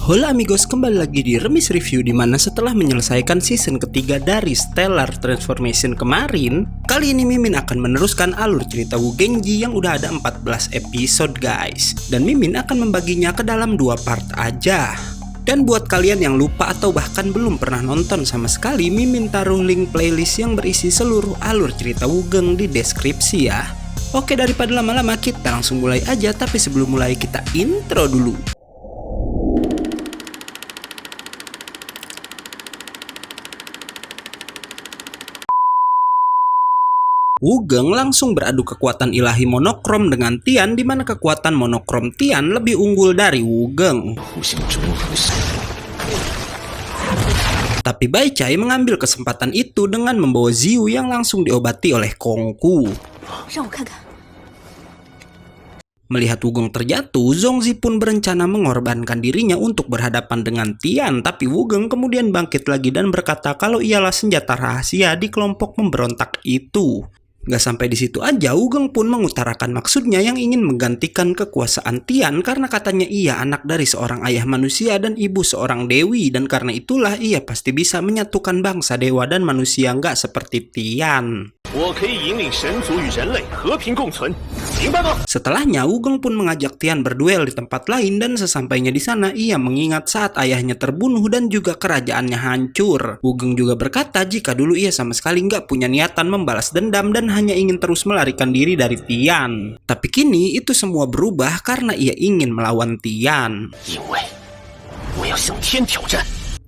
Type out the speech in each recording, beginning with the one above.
Hola amigos, kembali lagi di Remis Review, dimana setelah menyelesaikan season ketiga dari Stellar Transformation kemarin, kali ini Mimin akan meneruskan alur cerita Wu Gengji yang udah ada 14 episode guys. Dan Mimin akan membaginya ke dalam 2 part aja. Dan buat kalian yang lupa atau bahkan belum pernah nonton sama sekali, Mimin taruh link playlist yang berisi seluruh alur cerita Wu Geng di deskripsi ya. Oke, daripada lama-lama kita langsung mulai aja, tapi sebelum mulai kita intro dulu. Wu Geng langsung beradu kekuatan ilahi monokrom dengan Tian, di mana kekuatan monokrom Tian lebih unggul dari Wu Geng. Tapi Bai Chai mengambil kesempatan itu dengan membawa Ziyu yang langsung diobati oleh Kong Ku. Melihat Wu Geng terjatuh, Zongzi pun berencana mengorbankan dirinya untuk berhadapan dengan Tian, tapi Wu Geng kemudian bangkit lagi dan berkata kalau ialah senjata rahasia di kelompok pemberontak itu. Gak sampai di situ aja, Wu Geng pun mengutarakan maksudnya yang ingin menggantikan kekuasaan Tian karena katanya ia anak dari seorang ayah manusia dan ibu seorang dewi, dan karena itulah ia pasti bisa menyatukan bangsa dewa dan manusia gak seperti Tian. Setelahnya, Wu Geng pun mengajak Tian berduel di tempat lain, dan sesampainya di sana ia mengingat saat ayahnya terbunuh dan juga kerajaannya hancur. Wu Geng juga berkata jika dulu ia sama sekali nggak punya niatan membalas dendam dan hanya ingin terus melarikan diri dari Tian. Tapi kini itu semua berubah karena ia ingin melawan Tian.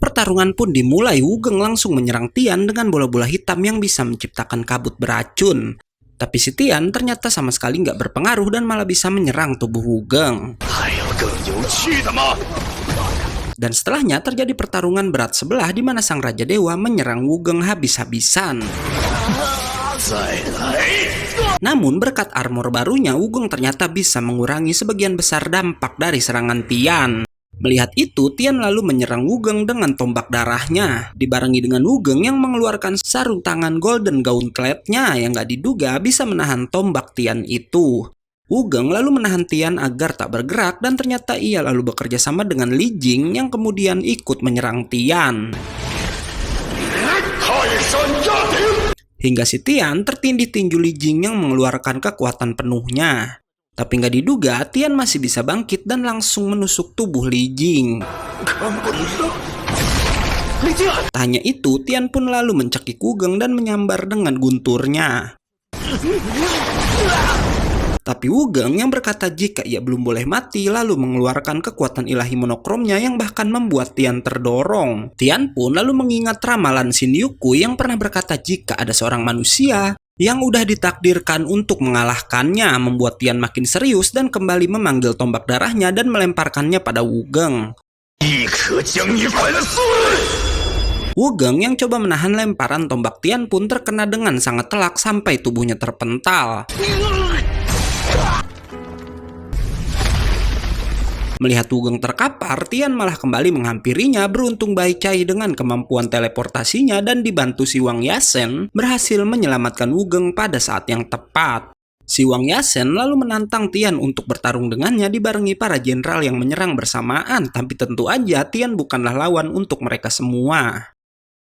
Pertarungan pun dimulai. Wu Geng langsung menyerang Tian dengan bola-bola hitam yang bisa menciptakan kabut beracun. Tapi si Tian ternyata sama sekali nggak berpengaruh dan malah bisa menyerang tubuh Wu Geng. Dan setelahnya terjadi pertarungan berat sebelah di mana sang Raja Dewa menyerang Wu Geng habis-habisan. Namun berkat armor barunya, Wu Geng ternyata bisa mengurangi sebagian besar dampak dari serangan Tian. Melihat itu, Tian lalu menyerang Wu Geng dengan tombak darahnya, dibarengi dengan Wu Geng yang mengeluarkan sarung tangan Golden Gauntlet-nya yang gak diduga bisa menahan tombak Tian itu. Wu Geng lalu menahan Tian agar tak bergerak, dan ternyata ia lalu bekerja sama dengan Li Jing yang kemudian ikut menyerang Tian. Hingga si Tian tertindih tinju Li Jing yang mengeluarkan kekuatan penuhnya. Tapi nggak diduga, Tian masih bisa bangkit dan langsung menusuk tubuh Li Jing. Tak hanya itu, Tian pun lalu mencekik Wu Geng dan menyambar dengan gunturnya. Tapi Wu Geng yang berkata jika ia belum boleh mati, lalu mengeluarkan kekuatan ilahi monokromnya yang bahkan membuat Tian terdorong. Tian pun lalu mengingat ramalan Shin Yuku yang pernah berkata jika ada seorang manusia yang udah ditakdirkan untuk mengalahkannya, membuat Tian makin serius dan kembali memanggil tombak darahnya dan melemparkannya pada Wu Geng. Wu Geng yang coba menahan lemparan tombak Tian pun terkena dengan sangat telak sampai tubuhnya terpental. Melihat Wu Geng terkapar, Tian malah kembali menghampirinya. Beruntung Bai Chai dengan kemampuan teleportasinya dan dibantu si Wang Yasen berhasil menyelamatkan Wu Geng pada saat yang tepat. Si Wang Yasen lalu menantang Tian untuk bertarung dengannya dibarengi para jenderal yang menyerang bersamaan, tapi tentu aja Tian bukanlah lawan untuk mereka semua.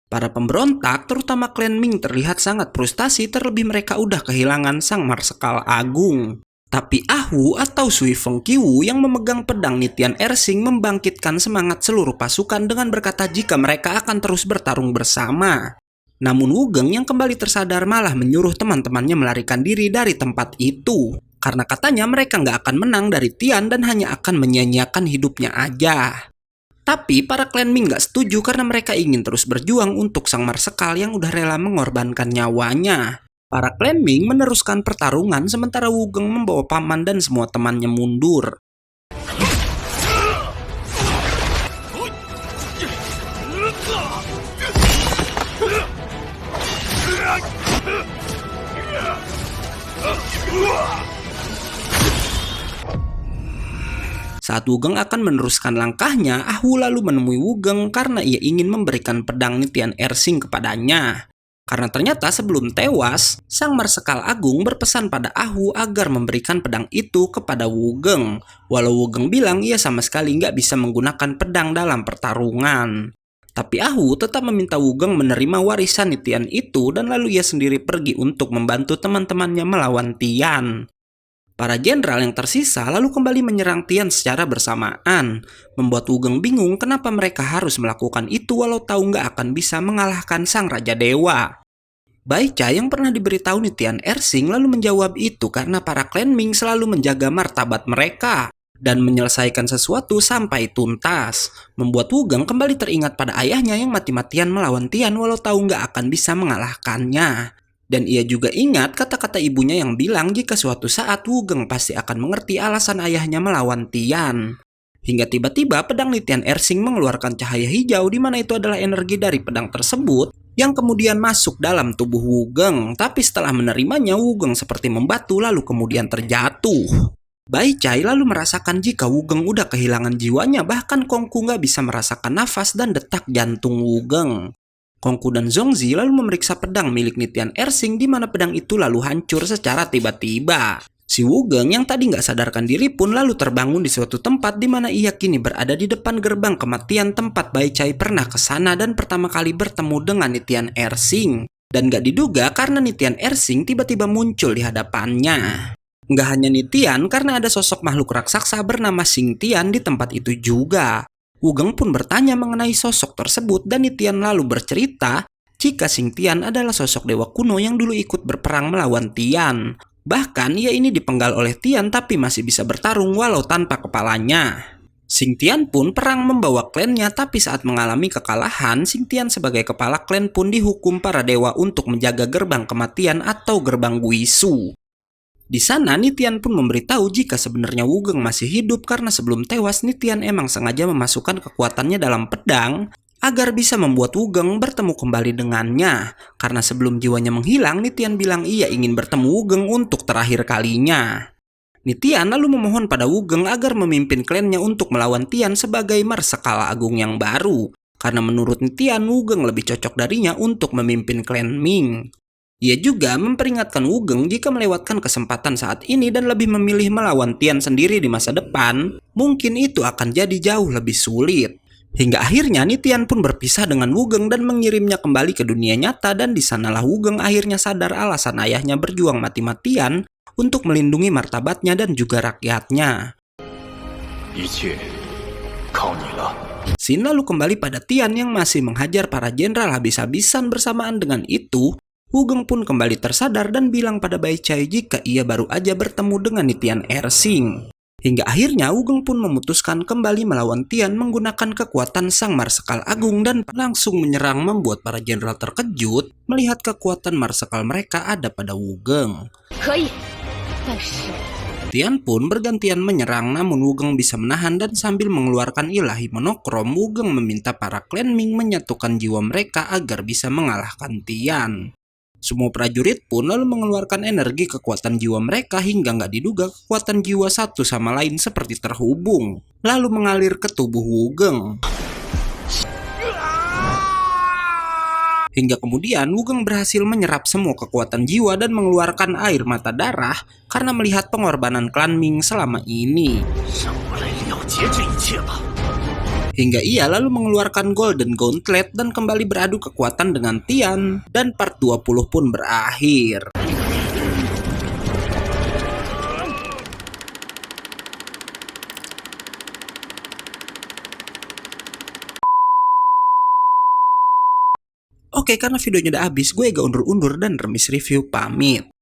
Para pemberontak, terutama klan Ming, terlihat sangat frustasi terlebih mereka udah kehilangan sang Marsekal Agung. Tapi Ah Wu atau Sui Fengqiu yang memegang pedang Nitian Ersing membangkitkan semangat seluruh pasukan dengan berkata jika mereka akan terus bertarung bersama. Namun Wu Geng yang kembali tersadar malah menyuruh teman-temannya melarikan diri dari tempat itu. Karena katanya mereka nggak akan menang dari Tian dan hanya akan menyia-nyiakan hidupnya aja. Tapi para klan Ming nggak setuju karena mereka ingin terus berjuang untuk sang Marsekal yang udah rela mengorbankan nyawanya. Para klan Ming meneruskan pertarungan sementara Wu Geng membawa paman dan semua temannya mundur. Saat Wu Geng akan meneruskan langkahnya, Ah Wu lalu menemui Wu Geng karena ia ingin memberikan pedang Nitian Ersing kepadanya. Karena ternyata sebelum tewas, Sang Marsekal Agung berpesan pada Ahu agar memberikan pedang itu kepada Wugeng. Walau Wugeng bilang ia sama sekali nggak bisa menggunakan pedang dalam pertarungan. Tapi Ahu tetap meminta Wugeng menerima warisan Tian itu dan lalu ia sendiri pergi untuk membantu teman-temannya melawan Tian. Para jenderal yang tersisa lalu kembali menyerang Tian secara bersamaan, membuat Wugeng bingung kenapa mereka harus melakukan itu walau tahu nggak akan bisa mengalahkan Sang Raja Dewa. Baicha yang pernah diberitahu Tian Ersing lalu menjawab itu karena para klan Ming selalu menjaga martabat mereka dan menyelesaikan sesuatu sampai tuntas, membuat Wugeng kembali teringat pada ayahnya yang mati-matian melawan Tian walau tahu nggak akan bisa mengalahkannya. Dan ia juga ingat kata-kata ibunya yang bilang jika suatu saat Wugeng pasti akan mengerti alasan ayahnya melawan Tian. Hingga tiba-tiba pedang Tian Ersing mengeluarkan cahaya hijau di mana itu adalah energi dari pedang tersebut yang kemudian masuk dalam tubuh Wugeng. Tapi setelah menerimanya, Wugeng seperti membatu lalu kemudian terjatuh. Baichai lalu merasakan jika Wugeng udah kehilangan jiwanya, bahkan Kongku nggak bisa merasakan nafas dan detak jantung Wugeng. Kongku dan Zongzi lalu memeriksa pedang milik Tian Ersing di mana pedang itu lalu hancur secara tiba-tiba. Si Wugeng yang tadi nggak sadarkan diri pun lalu terbangun di suatu tempat di mana ia kini berada di depan gerbang kematian tempat Baichai pernah ke sana dan pertama kali bertemu dengan Tian Ersing. Dan nggak diduga karena Tian Ersing tiba-tiba muncul di hadapannya. Nggak hanya Tian karena ada sosok makhluk raksasa bernama Xing Tian di tempat itu juga. Wugeng pun bertanya mengenai sosok tersebut dan Tian lalu bercerita jika Xing Tian adalah sosok dewa kuno yang dulu ikut berperang melawan Tian. Bahkan ia ini dipenggal oleh Tian tapi masih bisa bertarung walau tanpa kepalanya. Xing Tian pun perang membawa klannya tapi saat mengalami kekalahan, Xing Tian sebagai kepala klan pun dihukum para dewa untuk menjaga gerbang kematian atau gerbang Guisu. Di sana Tian pun memberitahu jika sebenarnya Wugeng masih hidup karena sebelum tewas Tian emang sengaja memasukkan kekuatannya dalam pedang agar bisa membuat Wugeng bertemu kembali dengannya. Karena sebelum jiwanya menghilang, Tian bilang ia ingin bertemu Wugeng untuk terakhir kalinya. Tian lalu memohon pada Wugeng agar memimpin klannya untuk melawan Tian sebagai Marsekal Agung yang baru. Karena menurut Tian, Wugeng lebih cocok darinya untuk memimpin klan Ming. Ia juga memperingatkan Wugeng jika melewatkan kesempatan saat ini dan lebih memilih melawan Tian sendiri di masa depan, mungkin itu akan jadi jauh lebih sulit. Hingga akhirnya Tian pun berpisah dengan Wugeng dan mengirimnya kembali ke dunia nyata dan di sanalah Wugeng akhirnya sadar alasan ayahnya berjuang mati-matian untuk melindungi martabatnya dan juga rakyatnya. Scene lalu kembali pada Tian yang masih menghajar para jenderal habis-habisan. Bersamaan dengan itu, Wugeng pun kembali tersadar dan bilang pada Baichai jika ia baru aja bertemu dengan Tian Ersing. Hingga akhirnya Wugeng pun memutuskan kembali melawan Tian menggunakan kekuatan Sang Marsekal Agung dan langsung menyerang, membuat para jenderal terkejut melihat kekuatan Marsekal mereka ada pada Wugeng. Tian pun bergantian menyerang namun Wugeng bisa menahan dan sambil mengeluarkan ilahi monokrom, Wugeng meminta para klan Ming menyatukan jiwa mereka agar bisa mengalahkan Tian. Semua prajurit pun lalu mengeluarkan energi kekuatan jiwa mereka hingga nggak diduga kekuatan jiwa satu sama lain seperti terhubung, lalu mengalir ke tubuh Wugeng. Hingga kemudian Wugeng berhasil menyerap semua kekuatan jiwa dan mengeluarkan air mata darah karena melihat pengorbanan klan Ming selama ini. Hingga ia lalu mengeluarkan Golden Gauntlet dan kembali beradu kekuatan dengan Tian, dan part 20 pun berakhir. Oke, karena videonya udah habis, gue agak undur-undur dan Remis Review pamit.